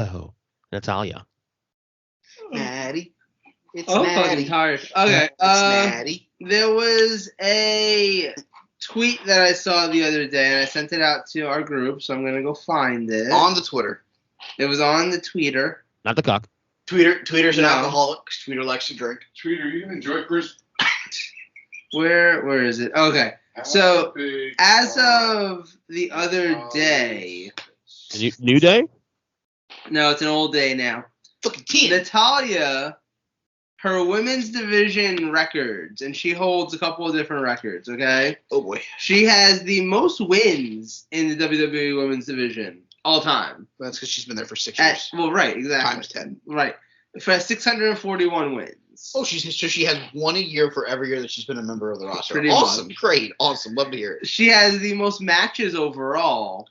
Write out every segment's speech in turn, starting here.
Oh, Natalya. Natty. It's I'm Natty. fucking tired. Okay. It's Natty. There was a tweet that I saw the other day, and I sent it out to our group, so I'm gonna go find it. On the Twitter. It was on the tweeter. Not the cock. Twitter's an No. alcoholic. Tweeter likes to drink. Tweeter, you can enjoy Chris. Where is it? Okay. So, as of the other day, New Day? no, it's an old day now. Fucking team. Natalya, her women's division records, and she holds a couple of different records, okay? Oh boy. She has the most wins in the WWE women's division all time. That's because she's been there for 6 years. Well, right, exactly. Times 10. Right. For 641 wins. Oh, she has one a year for every year that she's been a member of the roster. Pretty Awesome. much. Great. Awesome. Love to hear it. She has the most matches overall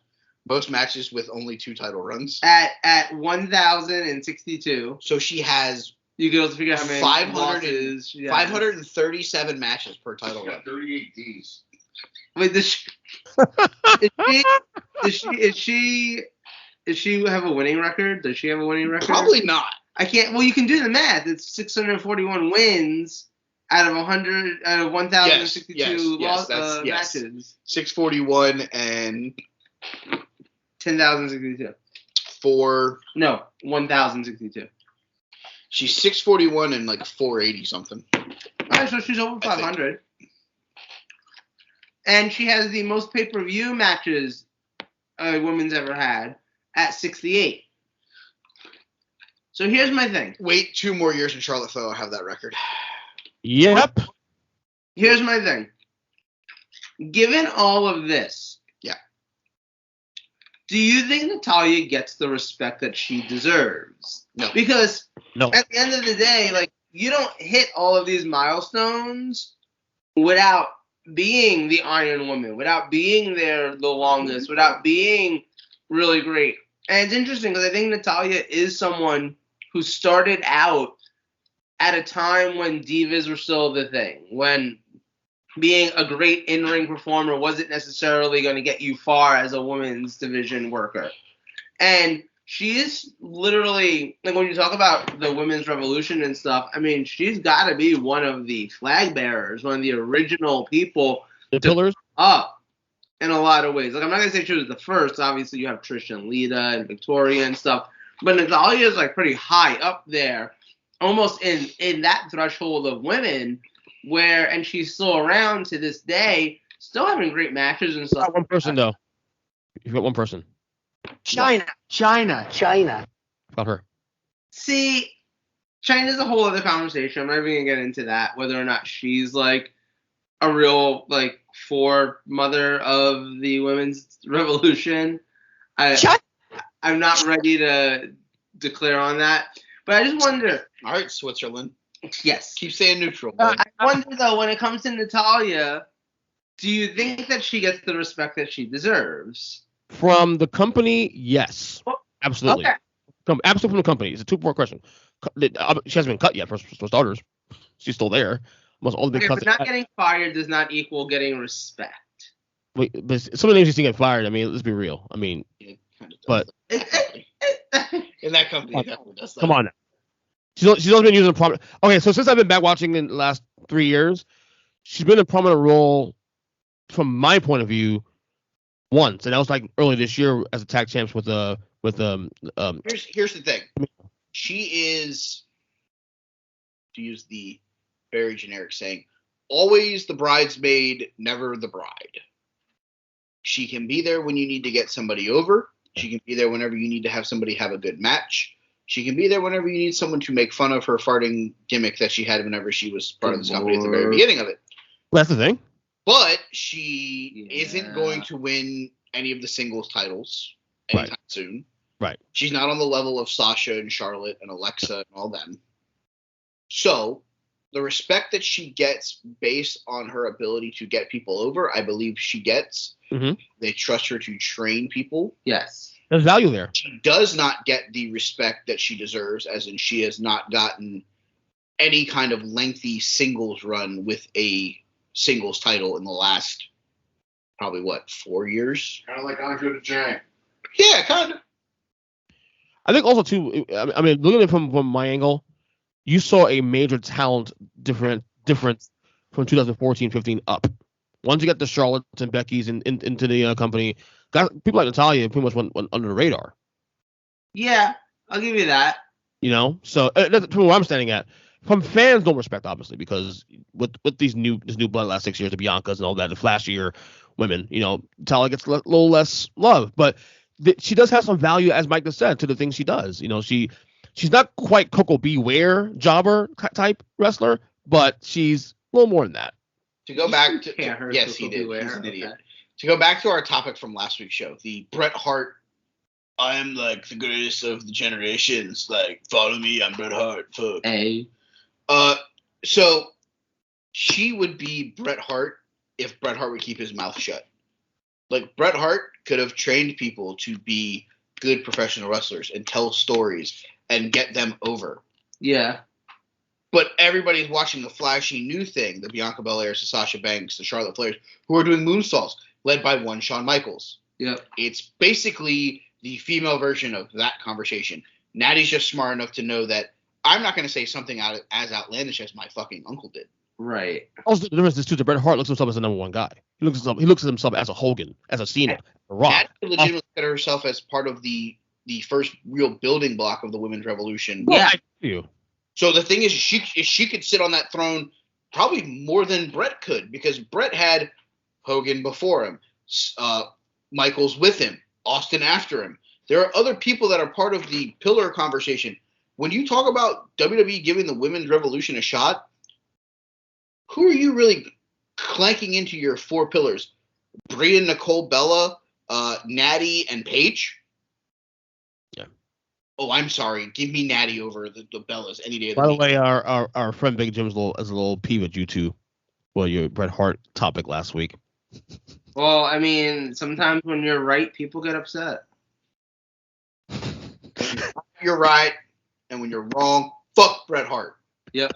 Most matches with only 2 title runs. at 1,062. So she has You can also figure out how many 500 losses she has. 537 matches per title Got run. 38 Ds. Wait, does she have a winning record? Does she have a winning record? Probably not. I can't. Well, you can do the math. It's 641 wins out of 1,062 Yes, that's- matches. 641 and 10,062. 4. No, 1,062. She's 641 and like 480 something. All right, so she's over 500. And she has the most pay-per-view matches a woman's ever had at 68. So here's my thing. Wait 2 more years and Charlotte Flair will have that record. Yep. Here's my thing. Given all of this, Yeah. do you think Natalya gets the respect that she deserves? No. Because No. at the end of the day, like, you don't hit all of these milestones without being the Iron Woman, without being there the longest, without being really great. And it's interesting because I think Natalya is someone who started out at a time when divas were still the thing, when being a great in-ring performer wasn't necessarily going to get you far as a women's division worker. And she is literally, like, when you talk about the women's revolution and stuff, I mean, she's got to be one of the flag bearers, one of the original people The pillars? up in a lot of ways. Like, I'm not going to say she was the first. Obviously, you have Trish and Lita and Victoria and stuff. But Natalya is, like, pretty high up there, almost in that threshold of women where, and she's still around to this day, still having great matches and stuff. Got one person, though. You've got one person. China. About her. See, China's a whole other conversation. I'm not even going to get into that, whether or not she's, like, a real, like, foremother of the women's revolution. I'm not ready to declare on that. But I just wonder. All right, Switzerland. Yes. Keep saying neutral. bud. I wonder, though, when it comes to Natalya, do you think that she gets the respect that she deserves? From the company, yes. Absolutely. Okay. Absolutely from the company. It's a 2-part question. She hasn't been cut yet, for starters. She's still there. Almost all the big Okay, cuts. but not getting fired does not equal getting respect. Wait, but some of the names you see get fired. I mean, let's be real. I mean, It kind of but in that company, it definitely does that. come on now. She's always been using a prominent. Okay, so since I've been back watching in the last 3 years, she's been in a prominent role from my point of view once, and that was like early this year as a tag champs with Here's the thing. She is, to use the very generic saying, always the bridesmaid, never the bride. She can be there when you need to get somebody over. She can be there whenever you need to have somebody have a good match. She can be there whenever you need someone to make fun of her farting gimmick that she had whenever she was part of this company at the very beginning of it. Well, that's the thing. But she isn't going to win any of the singles titles anytime soon. Right. She's not on the level of Sasha and Charlotte and Alexa and all them. So the respect that she gets based on her ability to get people over, I believe she gets. Mm-hmm. They trust her to train people. Yes. There's value there. She does not get the respect that she deserves, as in she has not gotten any kind of lengthy singles run with a singles title in the last probably 4 years? Kind of like Andre the Giant. Yeah, kind of. I think also too. I mean, looking at it from my angle, you saw a major talent difference from 2014-15 up. Once you got the Charlottes and Becky's into the company, people like Natalya pretty much went under the radar. Yeah, I'll give you that. You know, so that's from where I'm standing at. From fans, don't respect obviously this new blood last 6 years, the Biancas and all that, the flashier women. You know, Natalya gets a little less love, but she does have some value, as Mike has said, to the things she does. You know, she's not quite Coco Beware jobber type wrestler, but she's a little more than that. To go back to yes, he did. He's an idiot. Okay. To go back to our topic from last week's show, the Bret Hart, I am like the greatest of the generations. Like, follow me, I'm Bret Hart. Fuck. Hey. So she would be Bret Hart if Bret Hart would keep his mouth shut. Like, Bret Hart could have trained people to be good professional wrestlers and tell stories and get them over. Yeah. But everybody's watching the flashy new thing, the Bianca Belairs, the Sasha Banks, the Charlotte Flairs, who are doing moonsaults, led by one Shawn Michaels. Yep. It's basically the female version of that conversation. Natty's just smart enough to know that I'm not going to say something as outlandish as my fucking uncle did. Right. Also, the difference is too that Bret Hart looks at himself as the number one guy. He looks at himself as a Hogan, as a Cena, a Rock. Natty legitimately consider herself as part of the first real building block of the women's revolution. Yeah. You. So the thing is, she could sit on that throne probably more than Bret could, because Bret had Hogan before him, Michaels with him, Austin after him. There are other people that are part of the pillar conversation. When you talk about WWE giving the women's revolution a shot, who are you really clanking into your four pillars? Bria, Nicole, Bella, Natty, and Paige? Yeah. Oh, I'm sorry. Give me Natty over the Bellas any day of the By the week. way, our friend Big Jim is a little peeved at you two. Well, your Bret Hart topic last week. Well, I mean, sometimes when you're right, people get upset. You're right, and when you're wrong, fuck Bret Hart. Yep.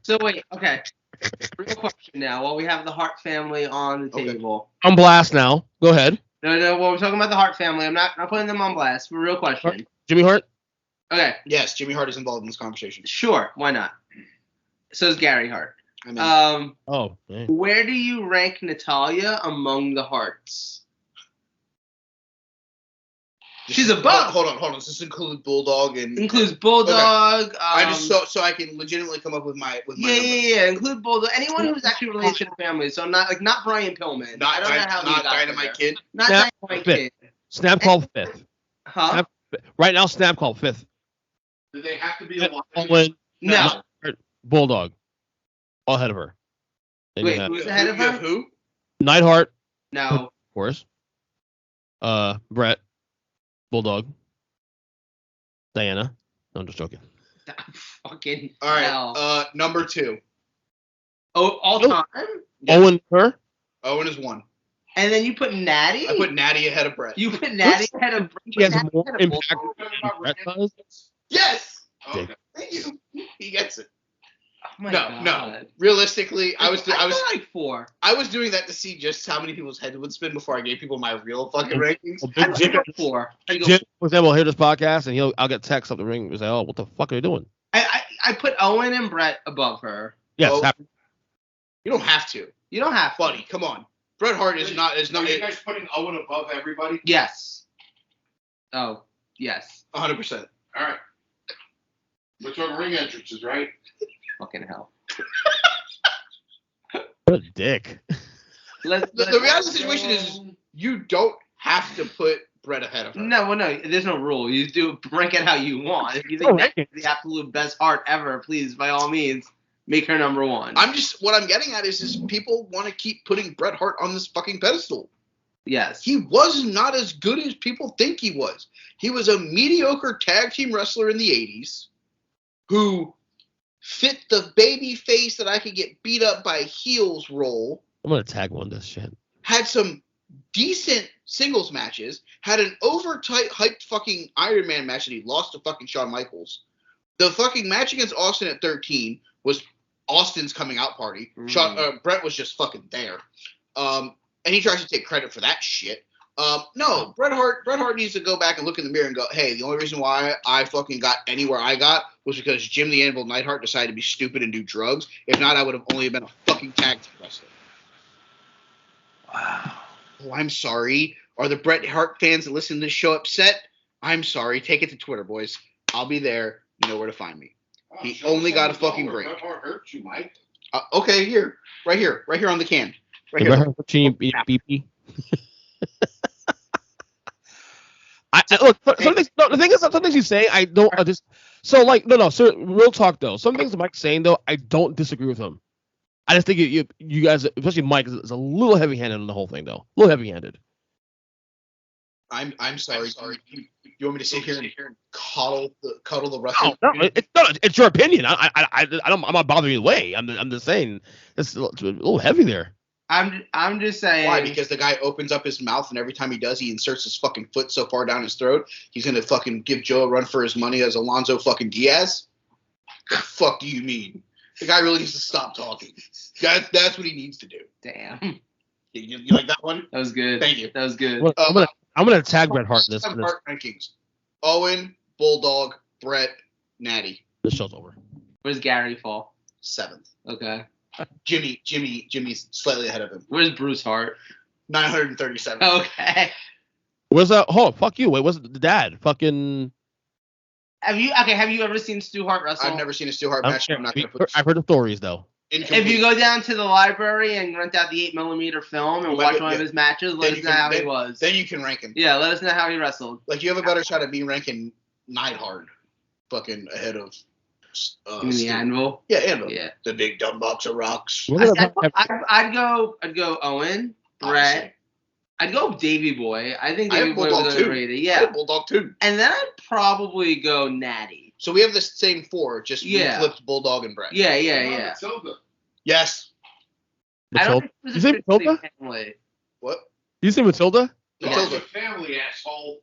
So wait, okay. Real question now. While we have the Hart family on the table. On blast now. Go ahead. No. Well, we're talking about the Hart family. I'm not putting them on blast. But real question. Jimmy Hart. Okay. Yes, Jimmy Hart is involved in this conversation. Sure. Why not? So is Gary Hart. I mean, where do you rank Natalya among the Harts? She's above. Hold on. Does this include Bulldog and includes Bulldog? Okay. I just so I can legitimately come up with my Yeah. Include Bulldog. Anyone who's actually related to the family. So not Brian Pillman. Not Dynamite Kid. Not Dynamite Kid. Snap called fifth. Huh? Right now, Snap called fifth. Do they have to be alive? No. Bulldog. All ahead of her. Then wait, who's ahead of her? Who? Neidhart. No. Of course. Brett. Bulldog. Diana. No, I'm just joking. Fucking all right. hell. Number 2. Oh, all time? Yeah. Owen her. Owen is 1. And then you put Natty? I put Natty ahead of Brett. You put Natty ahead of Brett? He has more impact than Brett does? Yes! Okay. Thank you. He gets it. Oh my God. No. Realistically, I was like 4. I was doing that to see just how many people's heads would spin before I gave people my real fucking rankings. Well, Jim, 4. Jim, for example, will hear this podcast and I'll get text up the ring and say, "Oh, what the fuck are you doing?" I put Owen and Brett above her. Yes, you don't have to. You don't have to. Buddy, come on. Bret Hart is not. Are you guys putting Owen above everybody? Yes. Oh, yes. 100%. All right. We're talking ring entrances, right? Fucking hell. What a dick. The reality of the situation is you don't have to put Brett ahead of her. No, there's no rule. You do rank it how you want. If you think that's the absolute best Hart ever, please, by all means, make her number 1. What I'm getting at is people want to keep putting Bret Hart on this fucking pedestal. Yes. He was not as good as people think he was. He was a mediocre tag team wrestler in the 80s who fit the baby face that I could get beat up by heels role. I'm going to tag one this shit. Had some decent singles matches. Had an hyped fucking Iron Man match that he lost to fucking Shawn Michaels. The fucking match against Austin at 13 was Austin's coming out party. Bret was just fucking there. And he tries to take credit for that shit. No, Bret Hart needs to go back and look in the mirror and go, hey, the only reason why I fucking got anywhere I got was because Jim the Anvil Neidhart decided to be stupid and do drugs. If not, I would have only been a fucking tag team wrestler. Wow. Oh, I'm sorry. Are the Bret Hart fans that listen to this show upset? I'm sorry. Take it to Twitter, boys. I'll be there. You know where to find me. He only got a fucking break. Bret Hart hurt you, Mike. Okay, right here on the can. Right here. BP. Look. The thing is, some things he's saying, I don't. So real talk though. Some things Mike's saying though, I don't disagree with him. I just think you guys, especially Mike, is a little heavy-handed on the whole thing though. A little heavy-handed. I'm sorry. You want me to sit here and cuddle the wrestling? No, it's your opinion. I'm not bothering you way. I'm just saying it's a little heavy there. I'm just saying. Why? Because the guy opens up his mouth and every time he does, he inserts his fucking foot so far down his throat, he's gonna fucking give Joe a run for his money as Alonzo fucking Diaz. The fuck do you mean? The guy really needs to stop talking. That's what he needs to do. Damn. You like that one? That was good. Thank you. That was good. Well, I'm gonna tag Bret Hart in this. Hart rankings: Owen, Bulldog, Bret, Natty. This show's over. Where's Gary fall? 7th. Okay. Jimmy's slightly ahead of him. Where's Bruce Hart? 937. Okay. Where's that? Oh, fuck you. Wait, what's the dad? Fucking. Have you ever seen Stu Hart wrestle? I've never seen a Stu Hart match. I'm not gonna put. I've heard the stories though. If you go down to the library and rent out the 8mm film and watch one of his matches, let us know how he was. Then you can rank him. Yeah, let us know how he wrestled. Like you have a better shot at me ranking Neidhart, fucking ahead of. The Anvil. Yeah, Anvil. Yeah. The big dumb box of rocks. I'd go Owen, Bret. I'd go Davey Boy. I think Davey Boy was underrated. Yeah. I have Bulldog too. And then I'd probably go Natty. So we have the same 4, just we flipped Bulldog and Bret. Yeah. Matilda. Yes. Matilda? You say Matilda? Family. What? You say Matilda? Matilda family, asshole.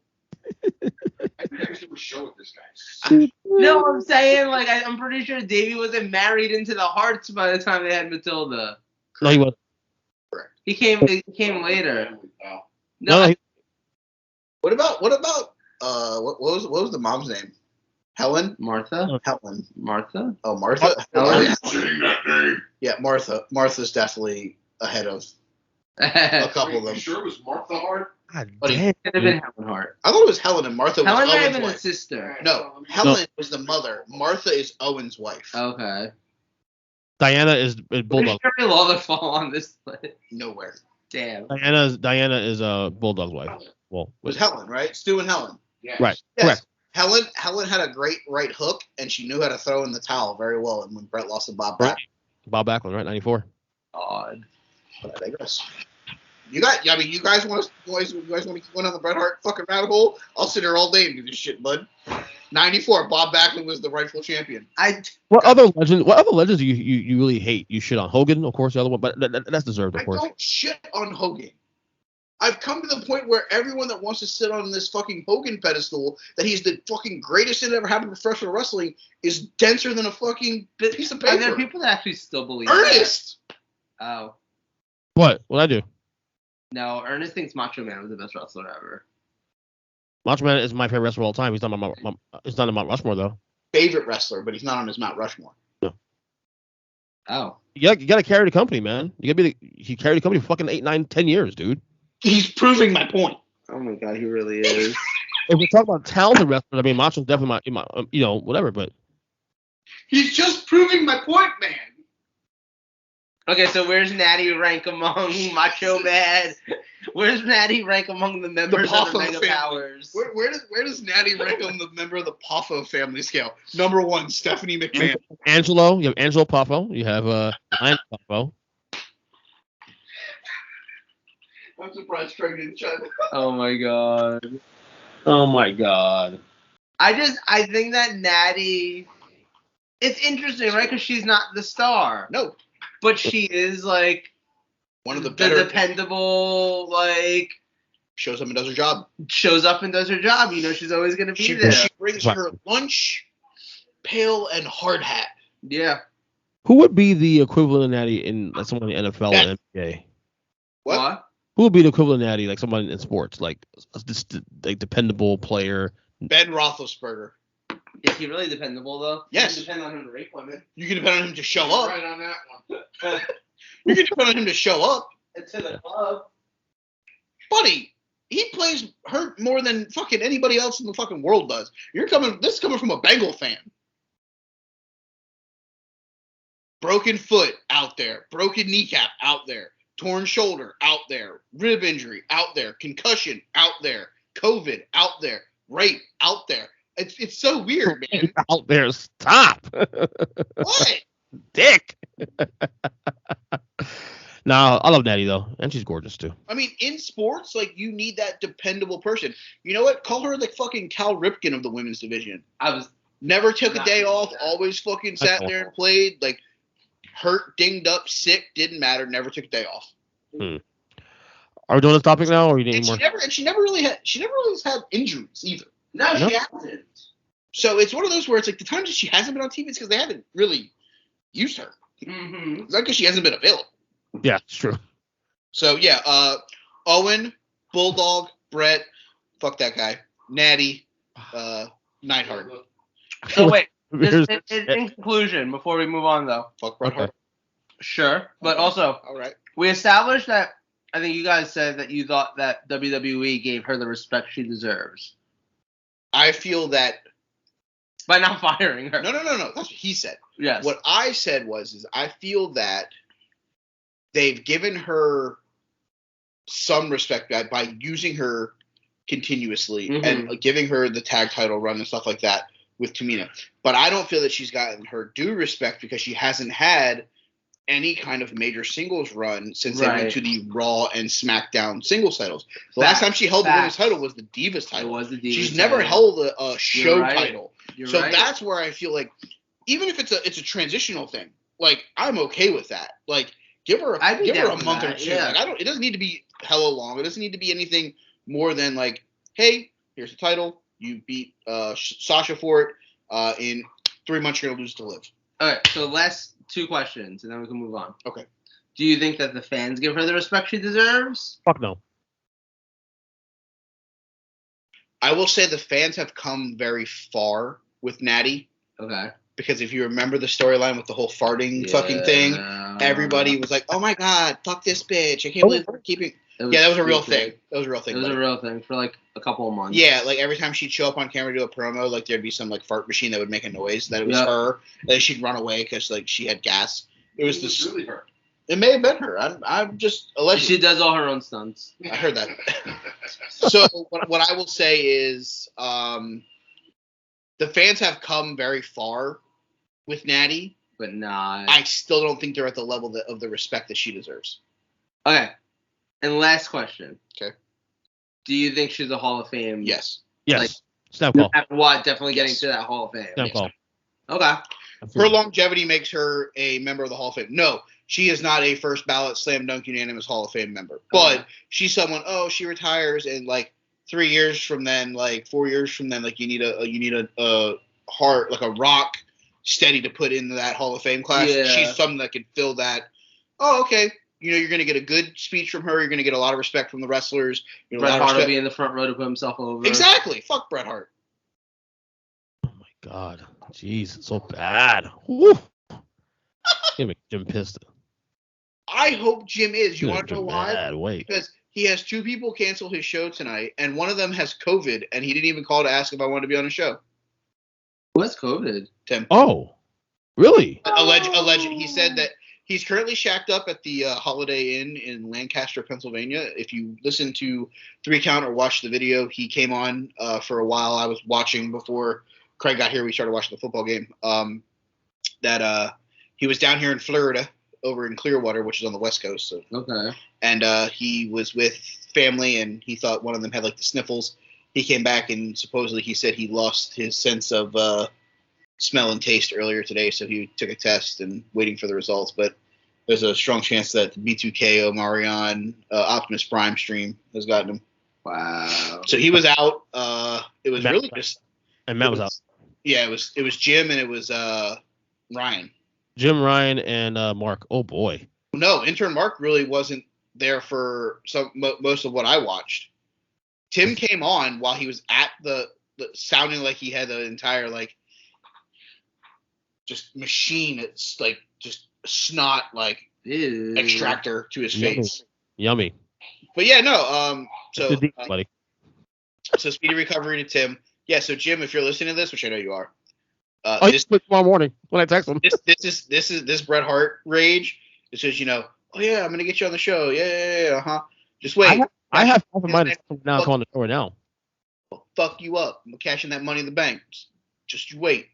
I think I should do a show with this guy. No, I'm saying, I'm pretty sure Davey wasn't married into the Hearts by the time they had Matilda. No, he wasn't. Correct. He came later. No. What about what was the mom's name? Helen? Martha? Helen. Martha? Oh, Martha? Helen? Yeah, Martha. Martha's definitely ahead of a couple of them. You sure it was Martha Hart? God damn. It could have been Helen Hart. I thought it was Helen and Martha was Helen might have Owen's been wife. a sister. No, Helen was the mother. Martha is Owen's wife. Okay. Diana is Bulldog. Sure we'll all fall on this list. Nowhere. Damn. Diana is Bulldog's wife. Well, it was Helen, right? Stu and Helen. Yes. Right. Yes. Correct. Helen had a great right hook, and she knew how to throw in the towel very well. And when Bret lost to Bob Backlund. Bob Backlund, right? 94. Odd. But I digress. You guys want to keep going on the Bret Hart fucking rabbit hole? I'll sit here all day and do this shit, bud. 94, Bob Backlund was the rightful champion. What other legends do you really hate? You shit on Hogan, of course, the other one, but that's deserved, of course. I don't shit on Hogan. I've come to the point where everyone that wants to sit on this fucking Hogan pedestal, that he's the fucking greatest thing that ever happened to professional wrestling, is denser than a fucking piece of paper. Are there people that actually still believe Ernest! That? Oh. What'd I do? No, Ernest thinks Macho Man was the best wrestler ever. Macho Man is my favorite wrestler of all time. He's not in Mount Rushmore, though. Favorite wrestler, but he's not on his Mount Rushmore. No. Oh. You gotta carry the company, man. He carried the company for fucking 8, 9, 10 years, dude. He's proving my point. Oh my god, he really is. If we talk about talented wrestlers, I mean, Macho's definitely my whatever, but. He's just proving my point, man. Okay, so where's Natty rank among Macho Man? Where's Natty rank among the members of the Mega Powers? Where does Natty rank on the member of the Poffo family scale? Number 1, Stephanie McMahon. Angelo, you have Angelo Poffo. You have Lion Poffo. I'm surprised Craig didn't chime in. Oh my god. Oh my god. I think that Natty. It's interesting, right? Because she's not the star. No. But she is one of the better, dependable, shows up and does her job. She's always gonna be there. She brings her lunch, pail, and hard hat. Yeah. Who would be the equivalent of Natty in someone in the NFL and NBA? What? Who would be the equivalent of Natty, like someone in sports, like dependable player? Ben Roethlisberger. Is he really dependable though? Yes. You can depend on him to rape women. You can depend on him to show You're up. right on that one. You can depend on him to show up. It's in the club. Buddy, he plays hurt more than fucking anybody else in the fucking world does. This is coming from a Bengal fan. Broken foot out there. Broken kneecap out there. Torn shoulder out there. Rib injury out there. Concussion out there. COVID out there. Rape out there. It's so weird, man. Out there, stop. What? Dick. No, I love Natty though, and she's gorgeous too. I mean, in sports, like, you need that dependable person. You know what? Call her the fucking Cal Ripken of the women's division. Never took a day off. Always fucking sat there and played. Like, hurt, dinged up, sick, didn't matter. Never took a day off. Are we doing this topic now, or you need more? She never really had injuries either. No, she hasn't. So it's one of those where it's like the times that she hasn't been on TV, it's because they haven't really used her. Mm-hmm. It's not because she hasn't been available. Yeah, it's true. So yeah, Owen, Bulldog, Brett, fuck that guy, Natty, Neidhart. So wait, just in conclusion, before we move on though. Fuck Bret Hart. Sure, but also, All right. we established that. I think you guys said that you thought that WWE gave her the respect she deserves I feel that. by not firing her. No. That's what he said. Yes. What I said is I feel that they've given her some respect by using her continuously and giving her the tag title run and stuff like that with Tamina. But I don't feel that she's gotten her due respect because she hasn't had any kind of major singles run since they went to the Raw and SmackDown singles titles. The last time she held the women's title was the Divas title. It was the Divas She's never held a show title. You're so right. that's where I feel like, even if it's a transitional thing, like, I'm okay with that. Like, give her a month or two. Yeah. Like, it doesn't need to be hella long. It doesn't need to be anything more than like, hey, here's the title. You beat Sasha for it. In 3 months, you're gonna lose to Liv. All right. So last 2 questions, and then we can move on. Okay. Do you think that the fans give her the respect she deserves? Fuck no. I will say the fans have come very far with Natty. Okay. Because if you remember the storyline with the whole farting fucking thing, everybody was like, oh my god, fuck this bitch. I can't believe we're keeping... that was a real thing. That was a real thing. It was a real thing for like a couple of months. Yeah, like every time she'd show up on camera to do a promo, like there'd be some like fart machine that would make a noise that it was her. And then she'd run away because like she had gas. It was this. Really her. It may have been her. I'm just alleged. She does all her own stunts. I heard that. So what I will say is, the fans have come very far with Natty, but nah. I still don't think they're at the level of the respect that she deserves. Okay. And last question. Okay. Do you think she's a Hall of Fame? Yes. Yes. Like, Snap no call. matter what, definitely getting to that Hall of Fame. Snap call. Okay. Her longevity makes her a member of the Hall of Fame. No, she is not a first ballot slam dunk unanimous Hall of Fame member. But she's someone, she retires and like 3 years from then, like 4 years from then, like you need a heart, like a rock steady to put into that Hall of Fame class. Yeah. She's someone that can fill that. Oh, okay. You're going to get a good speech from her. You're going to get a lot of respect from the wrestlers. Bret Hart will be in the front row to put himself over. Exactly. Fuck Bret Hart. Oh my god. Jeez, so bad. Woo. Gonna make Jim pissed. I hope Jim is. You want to know why? Bad. Wait. Because he has 2 people cancel his show tonight, and one of them has COVID, and he didn't even call to ask if I wanted to be on the show. What's COVID? Tim. Oh, really? Alleged. He said that he's currently shacked up at the Holiday Inn in Lancaster, Pennsylvania. If you listen to 3 Count or watch the video, he came on for a while. I was watching before Craig got here. We started watching the football game. He was down here in Florida, over in Clearwater, which is on the West Coast. So. Okay. And he was with family, and he thought one of them had like the sniffles. He came back, and supposedly he said he lost his sense of smell and taste earlier today, so he took a test and waiting for the results. But there's a strong chance that the B2K Omarion Optimus Prime stream has gotten him. Wow. So he was out. It was Matt, really just. And Matt was out. Yeah, it was Jim and it was Ryan. Jim, Ryan, and Mark. Oh boy. No, intern Mark really wasn't there for most of what I watched. Tim came on while he was at the sounding like he had the entire like just machine. It's like just snot like extractor to his face. Yummy. But yeah, no. So buddy. So speedy recovery to Tim. Yeah. So Jim, if you're listening to this, which I know you are, this tomorrow morning when I text him. This Bret Hart rage. It says, oh yeah, I'm gonna get you on the show. Yeah. Just wait. I have half of mine now calling the show right now. I'll fuck you up. I'm cashing that money in the bank. Just you wait.